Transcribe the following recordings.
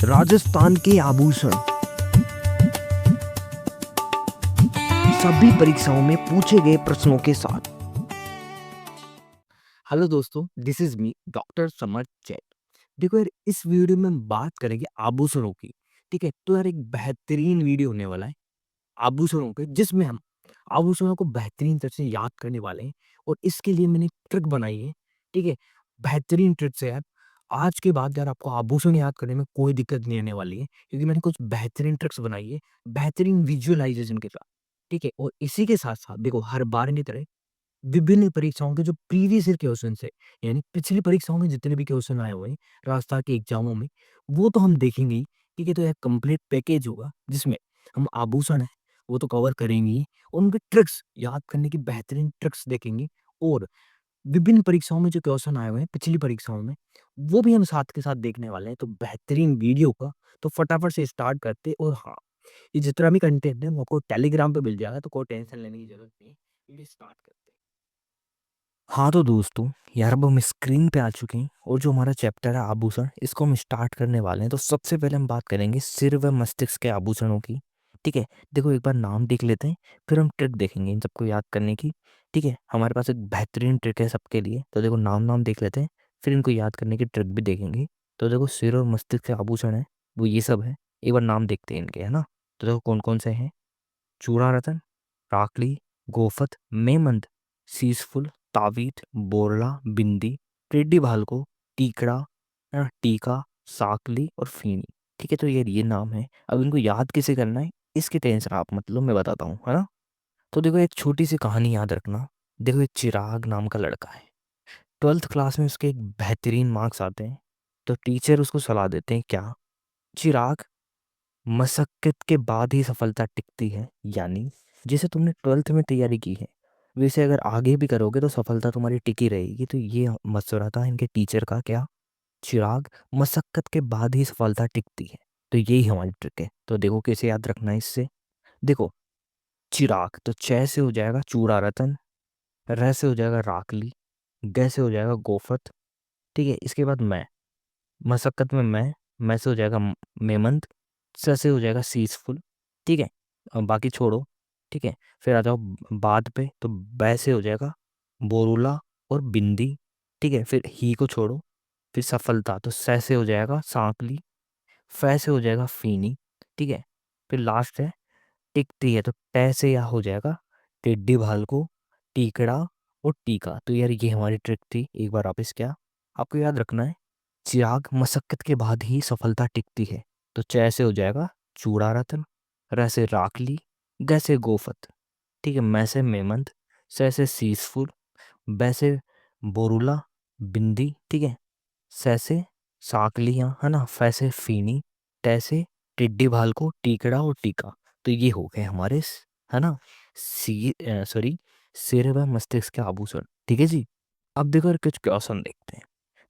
राजस्थान के आभूषण सभी परीक्षाओं में पूछे गए प्रश्नों के साथ। हेलो दोस्तों, this is me doctor summer Jain. देखो यार, इस वीडियो में हम बात करेंगे आभूषणों की। ठीक है, तो यार एक बेहतरीन वीडियो होने वाला है आभूषणों पे, जिसमें हम आभूषणों को बेहतरीन तरह से याद करने वाले हैं। और इसके लिए मैंने एक ट्रिक बनाई है। ठीक है, बेहतरीन ट्रिक से यार आज के बाद यार आपको आभूषण याद करने में कोई दिक्कत नहीं आने वाली है, क्योंकि मैंने कुछ बेहतरीन ट्रिक्स बनाई है बेहतरीन विजुअलाइजेशन के साथ। ठीक है, और इसी के साथ साथ देखो, हर बार की तरह विभिन्न परीक्षाओं के जो प्रीवियस ईयर क्वेश्चन है, यानी पिछली परीक्षाओं में जितने भी क्वेश्चन आए हुए हैं राजस्थान के एग्जामों में, वो तो हम देखेंगे ही। ठीक है, तो यह कंप्लीट पैकेज होगा जिसमें हम आभूषण है वो तो कवर करेंगे ही, और उनके ट्रिक्स याद करने की बेहतरीन ट्रिक्स देखेंगे। और विभिन्न परीक्षाओं में जो क्वेश्चन आए हुए हैं पिछली परीक्षाओं में, वो भी हम साथ के साथ देखने वाले हैं। तो बेहतरीन वीडियो का तो फटाफट से स्टार्ट करते। और हाँ, ये जितना भी कंटेंट है वो आपको टेलीग्राम पे मिल जाएगा, तो कोई टेंशन लेने की जरूरत नहीं है। वीडियो स्टार्ट करते हैं। हाँ तो दोस्तों, यार अब हम स्क्रीन पे आ चुके हैं और जो हमारा चैप्टर है आभूषण, इसको हम स्टार्ट करने वाले हैं। तो सबसे पहले हम बात करेंगे सिर व मस्तिष्क के आभूषणों की। ठीक है, देखो एक बार नाम देख लेते हैं, फिर हम ट्रिक देखेंगे इन सबको याद करने की। ठीक है, हमारे पास एक बेहतरीन ट्रिक है सबके लिए। तो देखो नाम नाम देख लेते हैं, फिर इनको याद करने की ट्रिक भी देखेंगे। तो देखो सिर और मस्तिष्क के आभूषण है वो ये सब है। एक बार नाम देखते हैं इनके, है ना। तो देखो कौन कौन से हैं। चूड़ा रतन, राखली, गोफत, मेमंद, शीशफुल, तावीत, बोरला, बिंदी, टेढ़ी भालको, टीकड़ा, टीका, साकली और फीनी। ठीक है, तो ये नाम है। अब इनको याद कैसे करना है इसकी टेंशन आप मतलब मैं बताता हूँ, है ना। तो देखो एक छोटी सी कहानी याद रखना। देखो एक चिराग नाम का लड़का है। 12th क्लास में उसके एक बेहतरीन मार्क्स आते हैं। तो टीचर उसको सलाह देते हैं क्या, चिराग, मशक्कत के बाद ही सफलता टिकती है। यानी जैसे तुमने 12th में तैयारी की है, वैसे अगर आगे भी करोगे तो सफलता तुम्हारी टिकी रहेगी। तो ये मशवरा था इनके टीचर का, क्या, चिराग, मशक्कत के बाद ही सफलता टिकती है। तो यही हमारी ट्रिक है। तो देखो कैसे याद रखना है इससे। देखो चिराग तो च से हो जाएगा चूड़ा रतन, र से हो जाएगा राखली, ग से हो जाएगा गोफत। ठीक है, इसके बाद मशक्कत में मैं से हो जाएगा मेमंद, स से हो जाएगा सीसफुल। ठीक है, अब बाकी छोड़ो। ठीक है, फिर आ जाओ बाद पे, तो बै से हो जाएगा बोरुला और बिंदी। ठीक है, फिर ही को छोड़ो, फिर सफलता तो स से हो जाएगा सांकली, फै से हो जाएगा फीनी। ठीक है, फिर लास्ट है टिकती है, तो टे से या हो जाएगा टिड्डी भाल को, टीकड़ा और टीका। तो यार ये हमारी ट्रिक थी। एक बार वापस क्या आपको याद रखना है, चिराग मशक्कत के बाद ही सफलता टिकती है। तो च से हो जाएगा चूड़ा रतन, र से राखली, ग से गोफत। ठीक है, मैं से मेमंद, से सीसफुल, बै से बोरुला, बिंदी। ठीक है, सै से साकलियाँ, है ना, फै से फीनी, टे से टिड्डी भाल को, टीकड़ा और टीका। तो ये हो गए हमारे है ना सॉरी सिर व मस्तिष्क के आभूषण। ठीक है जी। अब देखो यार कुछ क्वेश्चन देखते हैं।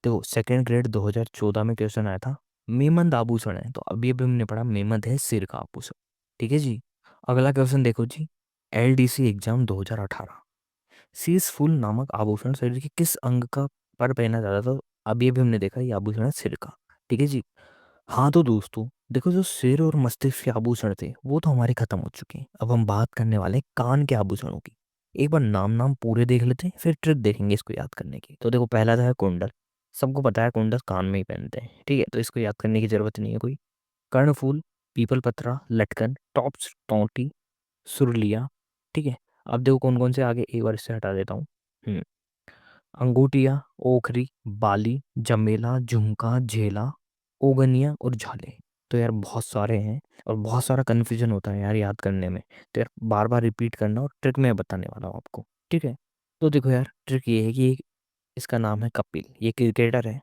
देखो सेकंड ग्रेड 2014 में क्वेश्चन आया था, मेमंद आभूषण है। तो अभी हमने पढ़ा मेमंद है सिर का आभूषण। ठीक है जी। अगला क्वेश्चन देखो जी, एलडीसी एग्जाम 2018, शीश फूल नामक आभूषण शरीर के किस अंग का पर पहना जाता था। तो अभी हमने देखा ये आभूषण है सिर का। ठीक है जी। हाँ तो दोस्तों देखो, जो सिर और मस्तिष्क के आभूषण थे वो तो हमारे खत्म हो चुके हैं। अब हम बात करने वाले हैं कान के आभूषणों की। एक बार नाम नाम पूरे देख लेते हैं, फिर ट्रिक देखेंगे इसको याद करने की। तो देखो पहला था कुंडल। सबको पता है कुंडल कान में ही पहनते हैं। ठीक है, तो इसको याद करने की जरूरत नहीं है कोई। कर्णफूल, पीपल पत्रा, लटकन, टॉप्स, टोंटी, सुरलिया। ठीक है, अब देखो कौन कौन से आगे, एक बार इससे हटा देता हूँ। हम्म अंगूठिया, ओखरी, बाली, जमेला, झुमका, झेला, ओगनिया और झाले। तो यार बहुत सारे हैं और बहुत सारा कन्फ्यूजन होता है यार याद करने में। तो यार बार बार रिपीट करना, और ट्रिक मैं बताने वाला हूँ आपको। ठीक है, तो देखो यार ट्रिक ये है कि इसका नाम है कपिल। ये क्रिकेटर है,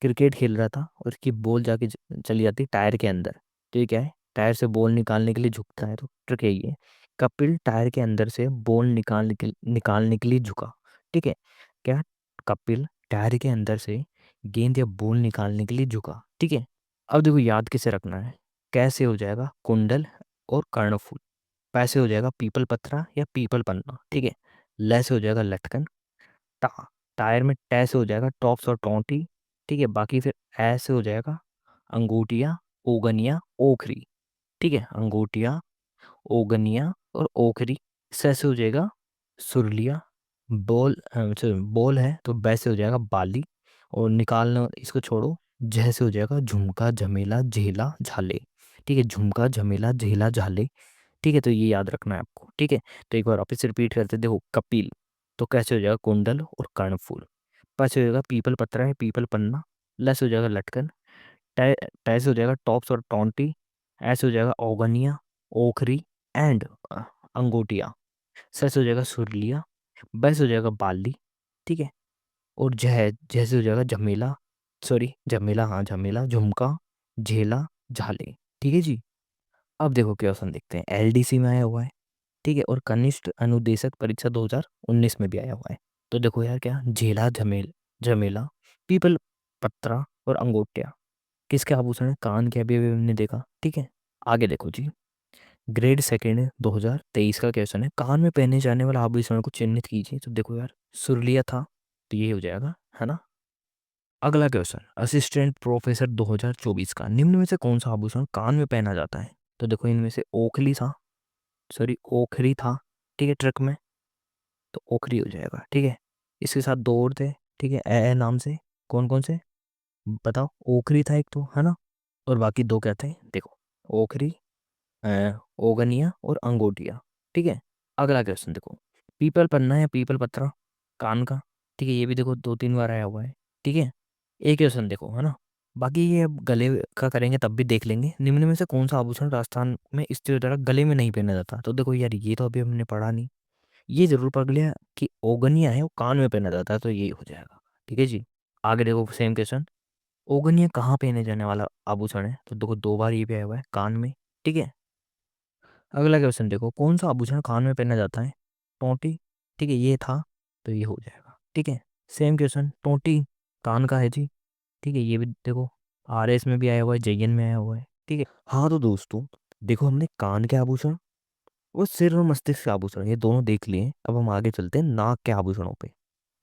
क्रिकेट खेल रहा था और इसकी बॉल जाके चली जाती टायर के अंदर। तो ये क्या है, टायर से बॉल निकालने के लिए झुकता है। तो ट्रिक यही है, कपिल टायर के अंदर से बॉल निकालने के लिए झुका। ठीक है, क्या, कपिल टायर के अंदर से गेंद या बॉल निकालने के लिए झुका। ठीक है, अब देखो याद किसे रखना है। कैसे हो जाएगा कुंडल और कर्णफूल, पैसे हो जाएगा पीपल पत्रा या पीपल पन्ना। ठीक है, लैसे हो जाएगा लटकन, टा टायर में टै से हो जाएगा टॉप्स और टोंटी। ठीक है, बाकी फिर ऐसे हो जाएगा अंगूठिया, ओगनिया, ओखरी। ठीक है, अंगूठिया, ओगनिया और ओखरी। से हो जाएगा सुरलिया। बोल है तो बैसे हो जाएगा बाली। और निकालना इसको छोड़ो, जैसे हो जाएगा झुमका, झमेला, झेला, झाले। ठीक है, झुमका, झमेला, झेला, झाले। ठीक है, तो ये याद रखना है आपको। ठीक है, तो एक बार वापस रिपीट करते, देखो कपिल, तो कैसे हो जाएगा कुंडल और कर्णफूल। पैसे हो जाएगा पीपल पत्रा है, पीपल पन्ना। लेस हो जाएगा लटकन। टे टैसे हो जाएगा टॉप्स और टॉन्टी। ऐसे हो जाएगा ओगनिया, ओखरी एंड अंगूठिया। सस हो जाएगा सुरलिया। बैस हो जाएगा बाली। ठीक है, और जैसे हो जाएगा झमेला, सॉरी झमेला, हाँ झमेला, झुमका, झेला, झाले। ठीक है जी। अब देखो क्वेश्चन देखते हैं, एलडीसी में आया हुआ है। ठीक है, और कनिष्ठ अनुदेशक परीक्षा 2019 में भी आया हुआ है। तो देखो यार, क्या झेला, झमेला, पीपल पत्रा और अंगूठिया किसके आभूषण है? कान के, अभी अभी हमने देखा। ठीक है, आगे देखो जी। ग्रेड सेकेंड 2023 का क्वेश्चन है, कान में पहने जाने वाला आभूषण को चिन्हित कीजिए। तो देखो यार, सुरलिया था, तो ये हो जाएगा, है ना। अगला क्वेश्चन, असिस्टेंट प्रोफेसर 2024 का, निम्न में से कौन सा आभूषण कान में पहना जाता है? तो देखो इनमें से ओखली था, सॉरी ओखरी था। ठीक है, ट्रक में, तो ओखरी हो जाएगा। ठीक है, इसके साथ दो और थे। ठीक है, ए नाम से, कौन कौन से बताओ? ओखरी था एक तो, है ना, और बाकी दो क्या थे? देखो, ओखरी, ओगनिया और अंगोटिया। ठीक है, अगला क्वेश्चन देखो, पीपल पन्ना या पीपल पत्रा कान का। ठीक है, ये भी देखो 2-3 बार आया हुआ है। ठीक है, एक क्वेश्चन देखो, है ना। बाकी ये अब गले का करेंगे तब भी देख लेंगे। निम्न में से कौन सा आभूषण राजस्थान में स्त्रियों द्वारा गले में नहीं पहना जाता? तो देखो यार, ये तो अभी हमने पढ़ा नहीं। ये जरूर पढ़ लिया कि ओगनिया है वो कान में पहना जाता है, तो ये हो जाएगा। ठीक है जी। आगे देखो सेम क्वेश्चन, ओगनिया कहाँ पहने जाने वाला आभूषण है? तो देखो 2 बार ये भी आया हुआ है, कान में। ठीक है, अगला क्वेश्चन देखो, कौन सा आभूषण कान में पहना जाता है? टोंटी। ठीक है, ये था, तो ये हो जाएगा। ठीक है, सेम क्वेश्चन, टोंटी कान का है जी। ठीक है, ये भी देखो, आरएस में भी आया हुआ है, जेएन में आया हुआ है। ठीक है, हाँ तो दोस्तों, देखो हमने कान के आभूषण, वो सिर और मस्तिष्क के आभूषण, ये दोनों देख लिए। अब हम आगे चलते हैं नाक के आभूषणों पे।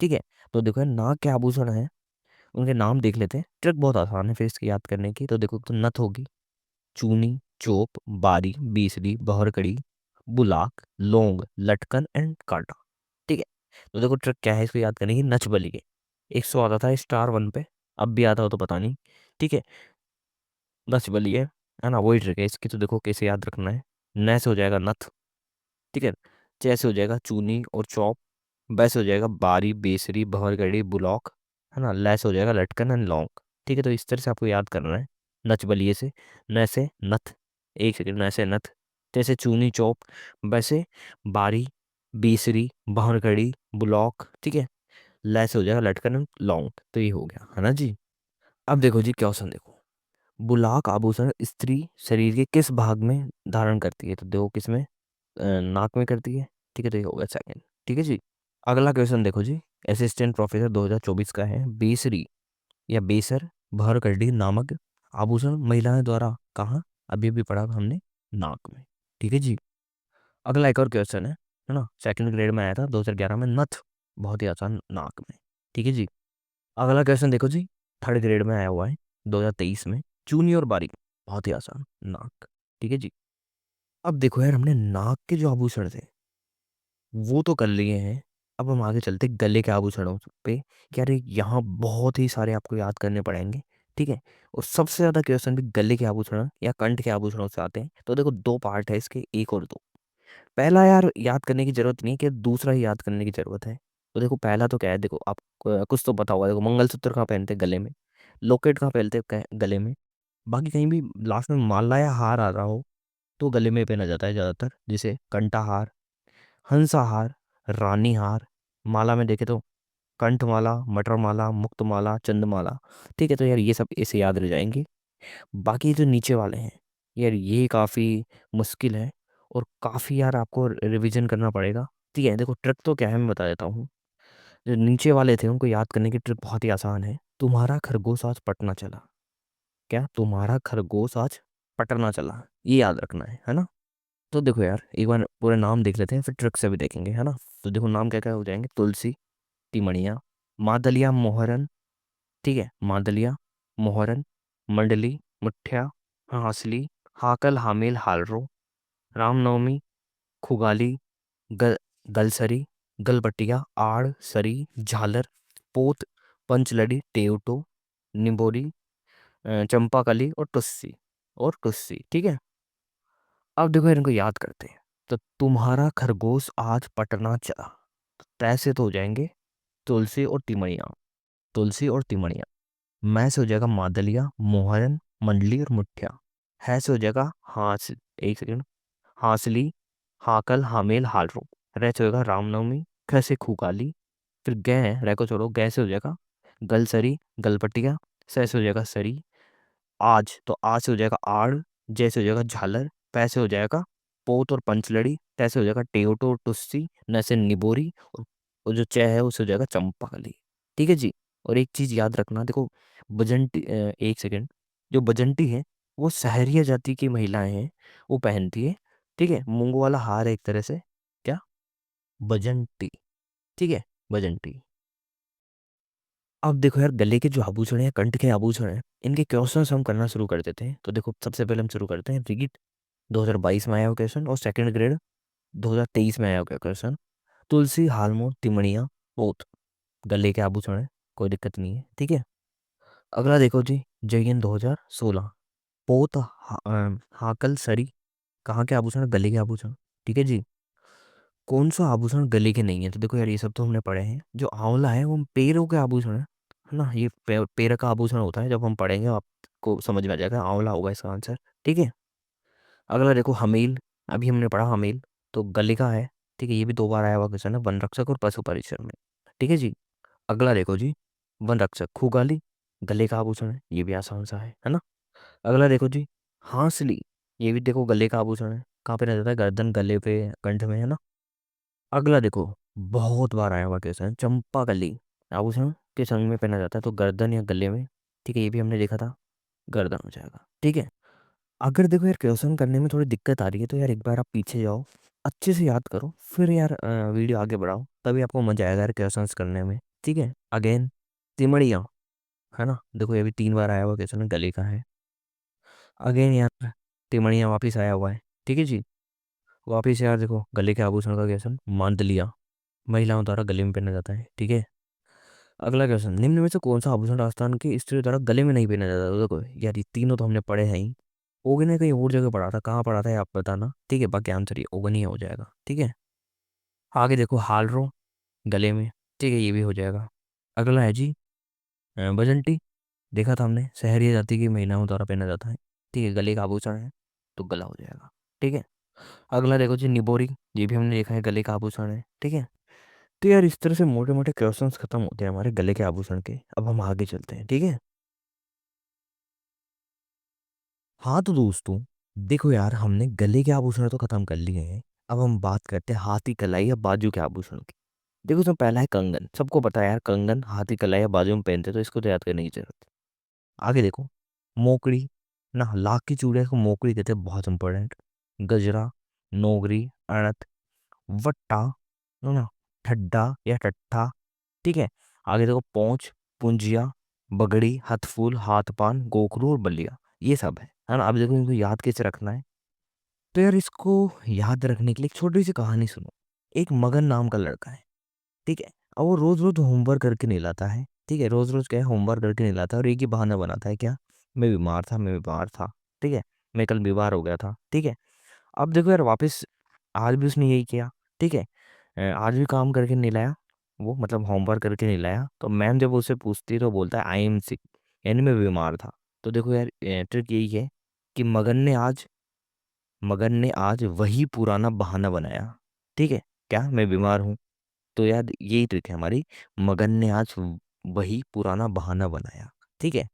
ठीक है, तो देखो यार, नाक के आभूषण है, उनके नाम देख लेते हैं। ट्रिक बहुत आसान है फिर इसकी याद करने की। तो देखो, तो नथ होगी, चूनी, चोप, बारी, बीसली, बहरकड़ी, बुलाक, लौंग, लटकन एंड कांटा। ठीक है, तो देखो ट्रिक क्या है इसको याद करने की, नच बलिए। 100 आता था स्टार 1 पे, अब भी आता हो तो पता नहीं। ठीक है, नच बलिए, है ना, वही ट्रिक है इसकी। तो देखो कैसे याद रखना है, न से हो जाएगा नथ। ठीक है, जैसे हो जाएगा चूनी और चौप। बैसे हो जाएगा बारी, बेसरी, बहरगड़ी, बुलॉक, है ना। लैस हो जाएगा लटकन एंड लौंग। ठीक है, तो इस तरह से आपको याद करना है। नच बलिए से, न से नथ, एक सेकंड, न से नथ, जैसे चूनी चौप, वैसे बारी, बेसरी, बहरगड़ी, बुलॉक। ठीक है, लैस हो जाएगा लटकन एंड लौंग। तो ये हो गया, है ना जी। अब देखो जी क्वेश्चन देखो, बुलाक आभूषण स्त्री शरीर के किस भाग में धारण करती है? तो देखो किसमें, नाक में करती है। ठीक है, तो ये हो गया सेकंड। ठीक है जी। अगला क्वेश्चन देखो जी, असिस्टेंट प्रोफेसर 2024 का है, बेसरी या बेसर भरकरडी नामक आभूषण महिलाएं द्वारा कहाँ? अभी अभी पढ़ा हमने, नाक में। ठीक है जी। अगला एक और क्वेश्चन है ना, सेकंड ग्रेड में आया था 2011 में, नथ, बहुत ही आसान, नाक में। ठीक है जी। अगला क्वेश्चन देखो जी, थर्ड ग्रेड में आया हुआ है 2023 में, चूनी और बारीक, बहुत ही आसान, नाक। ठीक है जी। अब देखो यार, हमने नाक के जो आभूषण थे वो तो कर लिए हैं। अब हम आगे चलते गले के आभूषणों पे। यार यहाँ बहुत ही सारे आपको याद करने पड़ेंगे। ठीक है, और सबसे ज्यादा क्वेश्चन भी गले के आभूषण या कंठ के आभूषणों से आते हैं। तो देखो 2 पार्ट है इसके, एक और दो। पहला यार याद करने की जरूरत नहीं है, कि दूसरा ही याद करने की जरूरत है। तो देखो पहला तो क्या है, देखो आप कुछ तो पता होगा। देखो मंगलसूत्र कहाँ पहनते हैं? गले में। लॉकेट कहाँ पहनते हैं? गले में। बाकी कहीं भी लास्ट में माला या हार आ रहा हो तो गले में पहना जाता है ज्यादातर, जैसे कंठाहार, हंसाहार, रानी हार। माला में देखे तो कंठमाला, मटरमाला, मुक्तमाला, चंद्रमाला। ठीक है, तो यार ये सब ऐसे याद रह जाएंगे। बाकी जो नीचे वाले हैं यार, ये काफ़ी मुश्किल है, और काफ़ी यार आपको रिवीजन करना पड़ेगा। ठीक है, देखो ट्रिक तो क्या है मैं बता देता हूँ। जो नीचे वाले थे उनको याद करने की ट्रिक बहुत ही आसान है। तुम्हारा खरगोश आज पटना चला। क्या? तुम्हारा खरगोश आज पटना चला, ये याद रखना है ना। तो देखो यार, एक बार पूरे नाम देख लेते हैं, फिर ट्रिक से भी देखेंगे, है ना। तो देखो नाम क्या क्या हो जाएंगे, तुलसी, तिमणिया, मादलिया, मोहरन। ठीक है, मादलिया, मोहरन, मंडली, मुठ्या, हांसली, हाकल, हामेल, हालरो, रामनवमी, खुगाली, गल गलसरी, गलबटिया, आड़, सरी, झालर, पोत, पंचलड़ी, टेवटो, निबोरी, चंपाकली और टुस्सी। ठीक है। अब देखो इनको याद करते हैं। तो तुम्हारा खरगोश आज पटना चला, तो तैसे तो हो जाएंगे तुलसी और तिमड़िया। तुलसी और तिमड़िया। मैं से हो जाएगा मादलिया, मोहरन, मंडली और मुठिया। है से हो जाएगा हास, एक सेकंड, हासली, हाकल, हामेल, हालरो। रे से होगा रामनवमी, ख से खूकाली, फिर गै, रे को छोड़ो, गै से हो जाएगा गलसरी, गलपटिया, से हो जाएगा सरी, आज, तो आज से हो जाएगा आड़, जैसे हो जाएगा झालर, पैसे हो जाएगा पोत और पंचलड़ी, तैसे हो जाएगा टेवटो और टुस्सी, न से निबोरी, और जो चे है उसे हो जाएगा चंपाकली। ठीक है जी। और एक चीज याद रखना, देखो बजंती, एक सेकेंड, जो बजंती है वो सहरिया जाति की महिलाएं हैं, वो पहनती है। ठीक है, मूंगों वाला हार है एक तरह से, क्या, बजंती। ठीक है, बजंती। अब देखो यार, गले के जो आभूषण है, कंठ के आभूषण है, इनके क्वेश्चंस हम करना शुरू कर देते हैं। तो देखो सबसे पहले हम शुरू करते हैं रीट 2022 में आया हुआ क्वेश्चन, और सेकंड ग्रेड 2023 में आया हुआ क्वेश्चन। तुलसी, हालमो, तिमड़िया, पोत गले के आभूषण है, कोई दिक्कत नहीं है। ठीक है। अगला देखो जी, जयन 2016, पोत, हाकल, सरी, कहाँ के आभूषण, गले के आभूषण। ठीक है जी। कौन सा आभूषण गले के नहीं है, तो देखो यार ये सब तो हमने पढ़े हैं। जो आंवला है वो पैरों के आभूषण है ना, ये पैर का आभूषण होता है। जब हम पढ़ेंगे आपको समझ में आ जाएगा, आंवला होगा इसका आंसर। ठीक है। अगला देखो हमील, अभी हमने पढ़ा हमील, तो गले का है। ठीक है, ये भी 2 बार आया हुआ क्वेश्चन है, वन रक्षक और पशु परिचर में। ठीक है जी। अगला देखो जी, वन रक्षक खुगाली, गले का आभूषण है, ये भी आसान सा है ना। अगला देखो जी, हांसली, ये भी देखो गले का आभूषण है, कहाँ पे रह जाता है, गर्दन, गले पे, कंठ में, है ना। अगला देखो, बहुत बार आया हुआ क्वेश्चन, चंपाकली आभूषण के संग में पहना जाता है, तो गर्दन या गले में। ठीक है, ये भी हमने देखा था, गर्दन हो जाएगा। ठीक है। अगर देखो यार क्वेश्चन करने में थोड़ी दिक्कत आ रही है, तो यार एक बार आप पीछे जाओ, अच्छे से याद करो, फिर यार वीडियो आगे बढ़ाओ, तभी आपको मजा आएगा यार क्वेश्चन करने में। ठीक है। अगेन तिमड़िया, है ना, देखो ये भी 3 बार आया हुआ क्वेश्चन, गले का है। अगेन यार तिमड़िया वापिस आया हुआ है। ठीक है जी। वापिस यार देखो गले के आभूषण का क्वेश्चन, मांदलिया, महिलाओं द्वारा गले में पहना जाता है। ठीक है। अगला क्वेश्चन, निम्न में से कौन सा आभूषण राजस्थान की स्त्री द्वारा गले में नहीं पहना जाता, तो देखो यार ये तीनों तो हमने पढ़े हैं ही। ओगन ने कहीं और जगह पढ़ा था, कहाँ पढ़ा था ये आप बताना। ठीक है, बाकी आंसर ये ओगन ही हो जाएगा। ठीक है। आगे देखो हालरो, गले में। ठीक है, ये भी हो जाएगा। अगला है जी बजंटी, देखा था हमने, शहरी जाति की महिलाओं द्वारा पहना जाता है। ठीक है, गले का आभूषण है, तो गला हो जाएगा। ठीक है। अगला देखो जी निबोरी, ये भी हमने देखा है, गले का आभूषण है। ठीक है। तो यार इस तरह से मोटे मोटे क्वेश्चंस खत्म होते हैं हमारे गले के आभूषण के। अब हम आगे चलते हैं। ठीक है। हाँ तो दोस्तों, देखो यार हमने गले के आभूषण तो खत्म कर लिए हैं। अब हम बात करते हैं हाथी कलाई या बाजू के आभूषण की। देखो उसमें पहला है कंगन, सबको पता है यार, कंगन हाथी कलाई या बाजू में पहनते हैं, तो इसको तो याद करने की जरूरत है। आगे देखो, मोकड़ी ना, लाख की चूड़िया को मोकड़ी कहते हैं, बहुत इंपॉर्टेंट। गजरा, नोगरी, अड़त, वट्टा, है ना, ठड्डा या टट्ठा। ठीक है। आगे देखो पौंच, पुंजिया, बगड़ी, हथफूल, हाथ पान, गोखरू और बलिया, ये सब है ना। अब देखो इनको याद कैसे रखना है, तो यार इसको याद रखने के लिए एक छोटी सी कहानी सुनो। एक मगन नाम का लड़का है। ठीक है। और वो रोज रोज होमवर्क करके नहीं लाता है। ठीक है, रोज रोज क्या है, होमवर्क करके नहीं लाता है, और एक ही बहाना बनाता है, क्या, मैं बीमार था, मैं बीमार था। ठीक है, मैं कल बीमार हो गया था। ठीक है। अब देखो यार वापस आज भी उसने यही किया। ठीक है। आज भी काम करके नहीं लाया, वो मतलब होमवर्क करके नहीं लाया, तो मैम जब उससे पूछती है तो बोलता है आई एम सिक, यानी मैं बीमार था। तो देखो यार ट्रिक यही है कि मगन ने आज वही पुराना बहाना बनाया। ठीक है, क्या, मैं बीमार हूँ। तो यार यही ट्रिक है हमारी, मगन ने आज वही पुराना बहाना बनाया। ठीक है।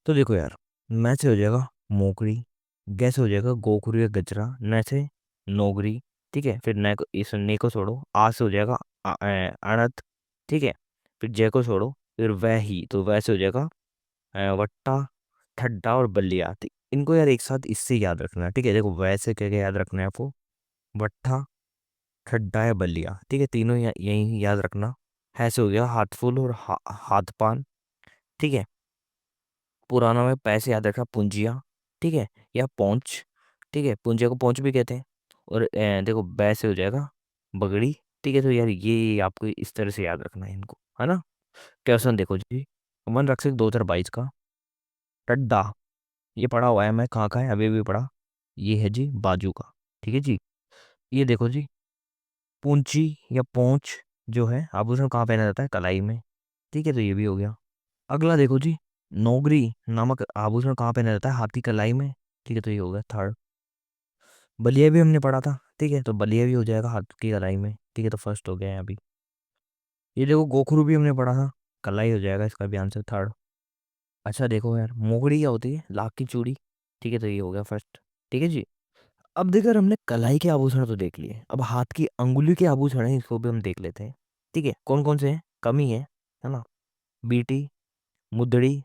तो देखो यार, मैं से हो जाएगा मोकड़ी, गैस हो जाएगा गोखरू या गजरा, न से नौगरी। ठीक है, फिर न को, इस ने को छोड़ो, आ से हो जाएगा अड़त। ठीक है। फिर जय को छोड़ो, फिर वह ही, तो वैसे हो जाएगा वट्टा, ठड्डा और बल्लिया। तो इनको यार एक साथ इससे याद रखना है। ठीक है, देखो वैसे क्या क्या याद रखना है आपको, वट्ठा, ठड्डा या बल्लिया। ठीक है, तीनों यही याद रखना। ऐसे हो गया हाथ फूल और हाथ पान। ठीक है। पुराना में पैसे याद रखा, पूंजिया। ठीक है। या पोंछ, ठीक है, पुंजे को पोंछ भी कहते हैं। और देखो बै से हो जाएगा बगड़ी, ठीक है। तो यार ये आपको इस तरह से याद रखना है इनको, है ना। क्वेश्चन देखो जी, वन रक्षक 2022 का टड्डा, ये पढ़ा हुआ है मैं, कहाँ का है अभी भी पढ़ा, ये है जी बाजू का, ठीक है जी। ये देखो जी, पूंची या पोंछ जो है आभूषण कहाँ पहना जाता है, कलाई में, ठीक है। तो ये भी हो गया। अगला देखो जी, नौगरी नामक आभूषण कहाँ पहना जाता है, हाथी कलाई में, ठीक है। तो ये हो गया थर्ड। बलिया भी हमने पढ़ा था, ठीक है, तो बलिया भी हो जाएगा हाथ की कलाई में, ठीक है। तो फर्स्ट हो गया है अभी। ये देखो गोखरू भी हमने पढ़ा था, कलाई हो जाएगा इसका भी आंसर थर्ड। अच्छा देखो यार, मोगड़ी क्या होती है, लाख की चूड़ी, ठीक है। तो ये हो गया फर्स्ट, ठीक है जी। अब देखकर हमने कलाई के आभूषण तो देख लिए, अब हाथ की अंगुली के आभूषण है, इसको भी हम देख लेते हैं, ठीक है। कौन कौन से हैं, कमी है ना, बीटी, मुदड़ी,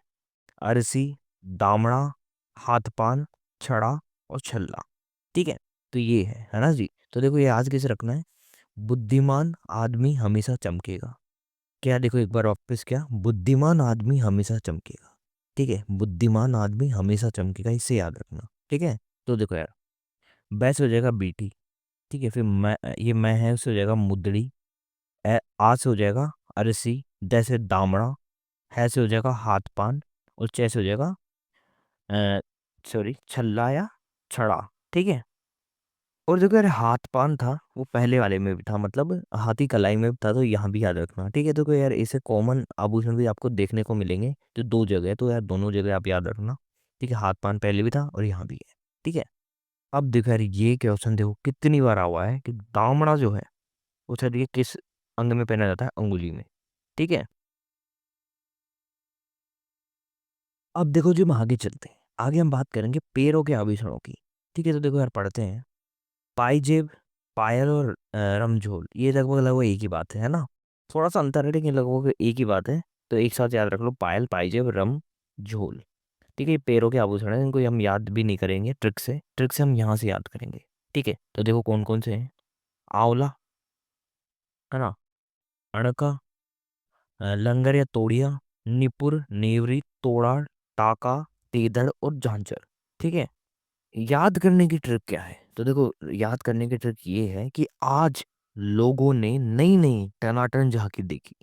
अरसी, दामड़ा, हाथपान, छड़ा और छल्ला, ठीक है। तो ये है ना जी। तो देखो ये आज कैसे रखना है, बुद्धिमान आदमी हमेशा चमकेगा, क्या देखो एक बार वापस, क्या बुद्धिमान आदमी हमेशा चमकेगा, ठीक है, बुद्धिमान आदमी हमेशा चमकेगा, इसे याद रखना, ठीक है। तो देखो यार, बैस हो जाएगा बीटी, ठीक है। फिर मैं, ये मैं है उससे हो जाएगा मुदड़ी, आ से हो जाएगा अरसी, द से दामड़ा, है से हो जाएगा हाथ पान, और चे से हो जाएगा सॉरी छल्ला या छड़ा, ठीक है। और देखो यार हाथ पान था वो पहले वाले में भी था, मतलब हाथी कलाई में भी था, तो यहाँ भी याद रखना, ठीक है। तो कोई यार ऐसे कॉमन आभूषण भी आपको देखने को मिलेंगे जो दो जगह है, तो यार दोनों जगह आप याद रखना, ठीक है। हाथ पान पहले भी था और यहाँ भी है, ठीक है। अब देखो यार ये क्वेश्चन देखो कितनी बार हुआ है कि दामड़ा जो है उसे देखिए किस अंग में पहना जाता है, अंगुली में, ठीक है। अब देखो जो हम आगे चलते हैं, आगे हम बात करेंगे पैरों के आभूषणों की, ठीक है। तो देखो यार पढ़ते हैं, पाइजेब, पायल और रमझोल, ये लगभग लगभग एक ही बात है ना, थोड़ा सा अंतर है लेकिन लगभग एक ही बात है। तो एक साथ याद रख लो, पायल, पाइजेब, रम, झोल, ठीक है। ये पैरों के आभूषण है, इनको हम याद भी नहीं करेंगे ट्रिक से हम यहाँ से याद करेंगे, ठीक है। तो देखो कौन कौन से हैं, आंवला, है ना, अणका, लंगर या तोड़िया, निपुर, नेवरी, तोड़ा, टाका, तेदड़ और झांझर, ठीक है। याद करने की ट्रिक क्या है, तो देखो याद करने की ट्रिक ये है कि आज लोगों ने नई नई टनाटन झांकी देखी,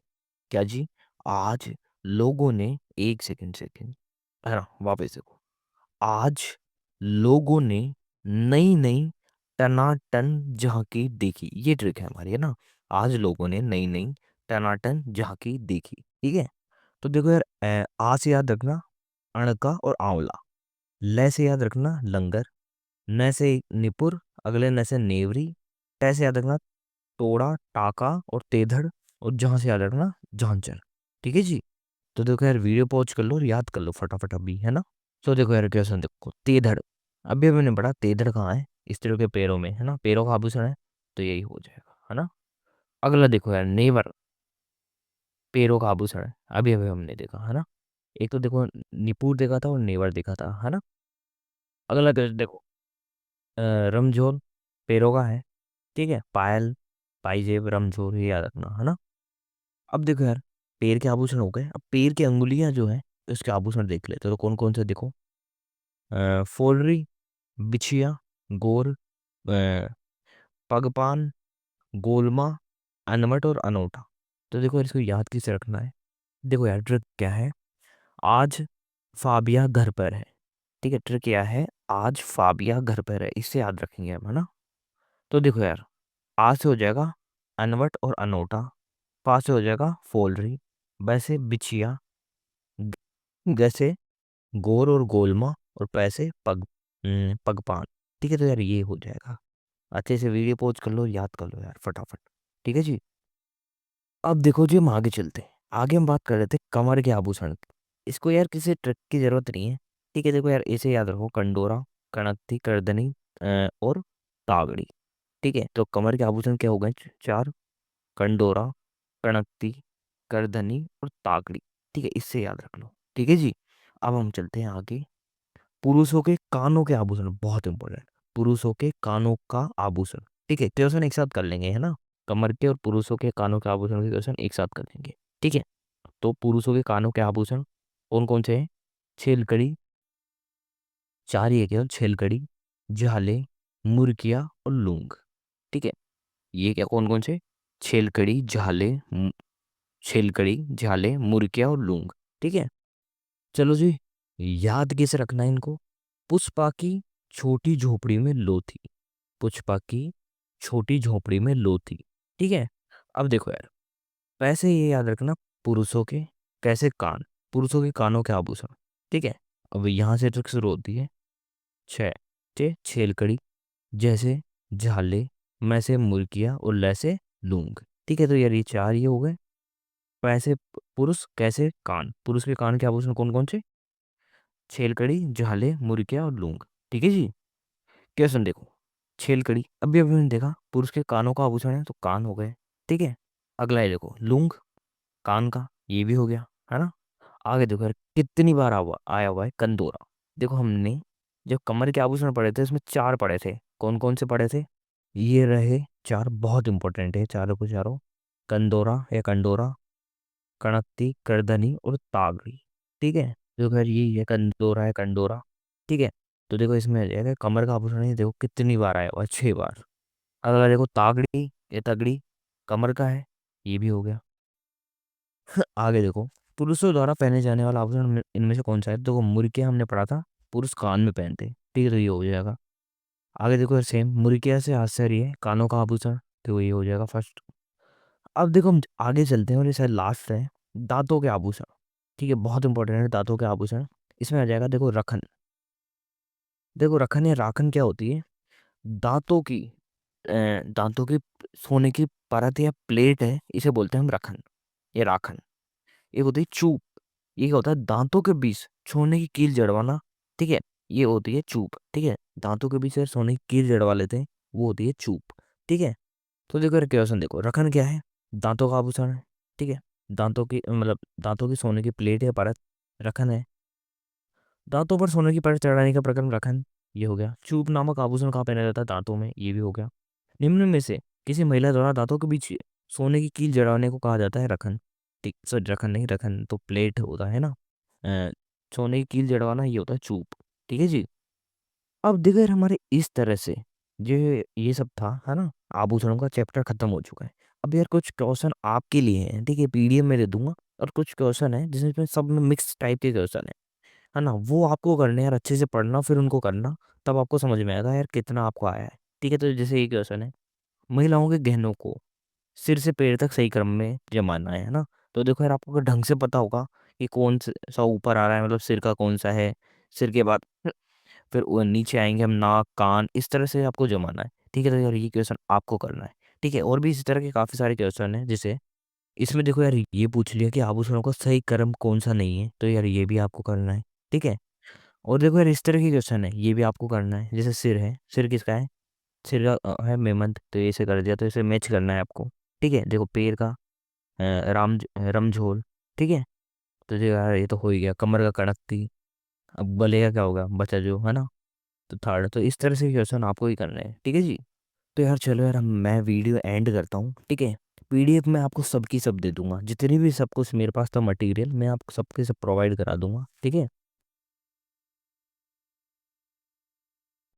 क्या जी, आज लोगों ने, एक सेकंड सेकंड, है ना, वापस देखो, आज लोगों ने नई नई टनाटन झांकी देखी, ये ट्रिक है हमारी, है ना। आज लोगों ने नई नई टनाटन झांकी देखी, ठीक है। तो देखो यार, आ से याद रखना अणका और आंवला, ले से याद रखना लंगर, न से निपुर, अगले न से नेवरी, टे से याद रखना तोड़ा, टाका और तेधड़, और जहां से याद रखना झांझर, ठीक है जी। तो देखो यार वीडियो पॉज कर लो और याद कर लो फटाफट अभी, है ना। तो देखो यार क्वेश्चन देखो, तेधड़, अभी मैंने पढ़ा तेधड़ कहाँ है, इस तरह के पैरों में, है ना, पैरों का आभूषण है, तो यही हो जाएगा, है ना। अगला देखो यार, नेवर, पैरों का आभूषण है, अभी अभी हमने देखा, है ना। एक तो देखो निपुर देखा था और नेवर देखा था, है ना। अगला देखो, रमझोल पैरों का है, ठीक है, पायल, पाइजेब, रमझोल, ये याद रखना, है ना। अब देखो यार, पैर के आभूषण हो गए, अब पैर की अंगुलियां जो है उसके आभूषण देख लेते तो कौन कौन से देखो, फोलरी, बिछिया, गोर, पगपान, गोलमा, अनमट और अनोठा। तो देखो यार इसको याद किसे रखना है, देखो यार ट्रिक क्या है, आज फाबिया घर पर है, ठीक है। ट्रिक क्या है, आज फाबिया घर पर है, इससे याद रखेंगे हम, है ना। तो देखो यार, आज से हो जाएगा अनवट और अनोठा, पास से हो जाएगा फोलरी, वैसे बिछिया, जैसे गोर और गोलमा, और पैसे पगपान, ठीक है। तो यार ये हो जाएगा, अच्छे से वीडियो पॉज कर लो, याद कर लो यार फटाफट, ठीक है जी। अब देखो जी हम आगे चलते हैं, आगे हम बात कर रहे थे कमर के आभूषण की। इसको यार किसी ट्रिक की जरूरत नहीं है, ठीक है। देखो यार इसे याद रखो, कंडोरा, कणत्ती, करदनी और तागड़ी, ठीक है। तो कमर के आभूषण क्या हो गए, चार, कंडोरा, कणक्ति, करधनी और ताकड़ी, ठीक है, इससे याद रख लो, ठीक है जी। अब हम चलते हैं आगे, पुरुषों के कानों के आभूषण बहुत इंपॉर्टेंट, पुरुषों के कानों का आभूषण, ठीक है। क्वेश्चन एक साथ कर लेंगे, है ना, कमर के और पुरुषों के कानों के आभूषण के क्वेश्चन एक साथ कर लेंगे, ठीक है। तो पुरुषों के कानों के आभूषण कौन कौन से हैं, छेलकड़ी, 4 ये क्या छेलकड़ी, झाले, मुर्गिया और लूंग। ठीक है, ये क्या कौन कौन से? छेलकड़ी, झाले, छेलकड़ी, झाले, मुर्गिया और लूंग। ठीक है, चलो जी, याद कैसे रखना है इनको? पुष्पा की छोटी झोपड़ी में लो थी, पुष्पा की छोटी झोपड़ी में लो थी। ठीक है, अब देखो यार, वैसे ये याद रखना, पुरुषों के कैसे कान, पुरुषों के कानों के आभूषण। ठीक है, अब यहाँ से ट्रिक शुरू होती है। छः, छेलकड़ी, जैसे झाले, मैं से मुर्गिया और लैसे लूंग। ठीक है, तो यार ये 4 ये हो गए। पैसे पुरुष कैसे कान, पुरुष के कान के आभूषण कौन कौन से? छेलकड़ी, झाले, मुर्गिया और लूंग। ठीक है जी, क्वेश्चन देखो। छेलकड़ी अभी अभी मैंने देखा पुरुष के कानों का आभूषण है, तो कान हो गए। ठीक है, अगला है देखो लूंग, कान का, ये भी हो गया, है ना। आगे देखो यार, कितनी बार आया हुआ है कंदोरा। देखो हमने जब कमर के आभूषण पढ़े थे उसमें 4 पढ़े थे, कौन कौन से पढ़े थे? ये रहे 4, बहुत इंपॉर्टेंट है चारों को चारों। कंदोरा या कंडोरा, कणत्ती, करधनी और तागड़ी। ठीक है, जो खैर यही है, कंदोरा है कंडोरा। ठीक है, तो देखो इसमें आ जाएगा कमर का आभूषण, है देखो कितनी बार आया हुआ है, 6 बार। अगला देखो तागड़ी या तगड़ी, कमर का है, ये भी हो गया। आगे देखो, पुरुषों द्वारा पहने जाने वाला आभूषण इनमें से कौन सा है? देखो मुर्गिया हमने पढ़ा था, पुरुष कान में पहनते। ठीक है, तो ये हो जाएगा। आगे देखो यार, सेम मुर्गिया से आश्चर्य है कानों का आभूषण, तो ये हो जाएगा फर्स्ट। अब देखो हम आगे चलते हैं और ये शायद लास्ट है, दांतों के आभूषण। ठीक है, बहुत इंपॉर्टेंट है दांतों के आभूषण। इसमें आ जाएगा देखो रखन। देखो रखन या राखन क्या होती है? दांतों की दांतों की सोने की परत या प्लेट है, इसे बोलते हैं हम रखन या राखन। एक होती है चूप, ये क्या होता है? दांतों के बीच सोने की कील जड़वाना। ठीक है, ये होती है चूप। ठीक है, दांतों के बीच से सोने की कील जड़वा लेते हैं, वो होती है चूप। ठीक है, तो देखो यार क्वेश्चन देखो, रखन क्या है? दांतों का आभूषण है। ठीक है, दांतों की मतलब दांतों की सोने की प्लेट या परत रखन है। दांतों पर सोने की परत चढ़ाने का प्रक्रम रखन, ये हो गया। चूप नामक आभूषण कहाँ पहना जाता है? दांतों में, ये भी हो गया। निम्न में से किसी महिला द्वारा दांतों के बीच सोने की कील जड़ाने को कहा जाता है रखन। ठीक, सॉरी रखन नहीं, रखन तो प्लेट होता है ना। अ, सोने की कील जड़वाना ये होता है चूप। ठीक है जी, अब देखो यार हमारे इस तरह से जो ये सब था, है ना, आभूषणों का चैप्टर खत्म हो चुका है। अब यार कुछ क्वेश्चन आपके लिए हैं, ठीक है, पीडीएफ में दे दूंगा। और कुछ क्वेश्चन है जिसमें सब में मिक्स टाइप के क्वेश्चन है ना, वो आपको करने हैं यार, अच्छे से पढ़ना फिर उनको करना, तब आपको समझ में आएगा यार कितना आपको आया है। ठीक है, तो जैसे ये क्वेश्चन है, महिलाओं के गहनों को सिर से पैर तक सही क्रम में जमाना है ना। तो देखो यार आपको अगर ढंग से पता होगा कि कौन सा ऊपर आ रहा है, मतलब सिर का कौन सा है, सिर के बाद फिर वो नीचे आएंगे हम, नाक कान, इस तरह से आपको जमाना है। ठीक है, तो यार ये क्वेश्चन आपको करना है। ठीक है, और भी इसी तरह के काफ़ी सारे क्वेश्चन हैं, जैसे इसमें देखो यार ये पूछ लिया कि आभूषणों का सही क्रम कौन सा नहीं है, तो यार ये भी आपको करना है। ठीक है, और देखो यार इस तरह के क्वेश्चन है, ये भी आपको करना है। जैसे सिर है, सिर किसका है? सिर का है मेमंत, तो ये इसे कर दिया, तो इसे मैच करना है आपको। ठीक है, देखो पैर का रमझोल। ठीक है, तो जो यार ये तो हो ही गया। कमर का कड़कती, अब गले का क्या होगा? बचा जो, है ना। तो थर्ड, तो इस तरह से क्वेश्चन आपको ही करना है। ठीक है जी, तो यार चलो यार मैं वीडियो एंड करता हूँ। ठीक है, पीडीएफ में आपको सबकी सब दे दूंगा, जितनी भी सब कुछ मेरे पास था मटेरियल, मैं आपको सबके सब प्रोवाइड करा दूंगा। ठीक है।